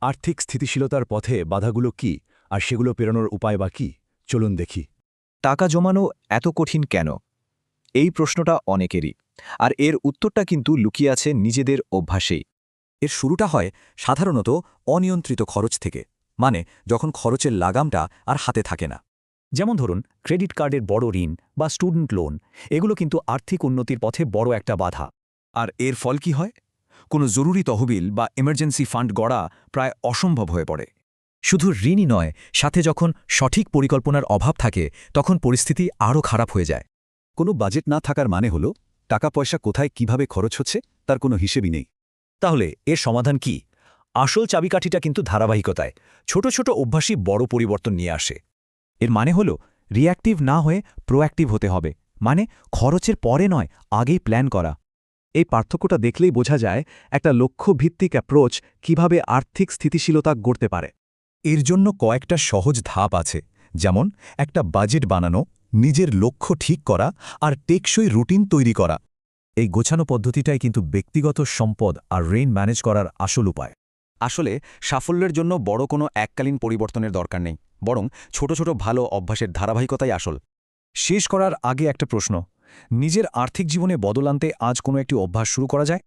আর্থিক স্থিতিশীলতার পথে বাধাগুলো কি, আর সেগুলো পেরোনোর উপায় বা কি? চলুন দেখি। টাকা জমানো এত কঠিন কেন? এই প্রশ্নটা অনেকেরই, আর এর উত্তরটা কিন্তু লুকিয়ে আছে নিজেদের অভ্যাসেই। এর শুরুটা হয় সাধারণত অনিয়ন্ত্রিত খরচ থেকে, মানে যখন খরচের লাগামটা আর হাতে থাকে না। যেমন ধরুন ক্রেডিট কার্ডের বড় ঋণ বা স্টুডেন্ট লোন, এগুলো কিন্তু আর্থিক উন্নতির পথে বড় একটা বাধা। আর এর ফল কি হয়? কোনো জরুরি তহবিল বা এমার্জেন্সি ফান্ড গড়া প্রায় অসম্ভব হয়ে পড়ে। শুধু ঋণই নয়, সাথে যখন সঠিক পরিকল্পনার অভাব থাকে তখন পরিস্থিতি আরও খারাপ হয়ে যায়। কোনো বাজেট না থাকার মানে হলো টাকা পয়সা কোথায় কিভাবে খরচ হচ্ছে তার কোনো হিসেবই নেই। তাহলে এর সমাধান কি? আসল চাবিকাঠিটা কিন্তু ধারাবাহিকতায়। ছোট ছোট অভ্যাসই বড় পরিবর্তন নিয়ে আসে। এর মানে হলো রিঅ্যাক্টিভ না হয়ে প্রোঅ্যাক্টিভ হতে হবে, মানে খরচের পরে নয়, আগেই প্ল্যান করা। এই পার্থক্যটা দেখলেই বোঝা যায় একটা লক্ষ্যভিত্তিক অ্যাপ্রোচ কিভাবে আর্থিক স্থিতিশীলতা গড়তে পারে। এর জন্য কয়েকটা সহজ ধাপ আছে, যেমন একটা বাজেট বানানো, নিজের লক্ষ্য ঠিক করা আর টেকসই রুটিন তৈরি করা। এই গোছানো পদ্ধতিটাই কিন্তু ব্যক্তিগত সম্পদ আর ঋণ ম্যানেজ করার আসল উপায়। আসলে সাফল্যের জন্য বড় কোনো এককালীন পরিবর্তনের দরকার নেই, বরং ছোট ছোট ভালো অভ্যাসের ধারাবাহিকতাই আসল। শেষ করার আগে একটা প্রশ্ন, নিজের আর্থিক জীবনে বদল আনতে আজ কোনো একটি অভ্যাস শুরু করা যায়?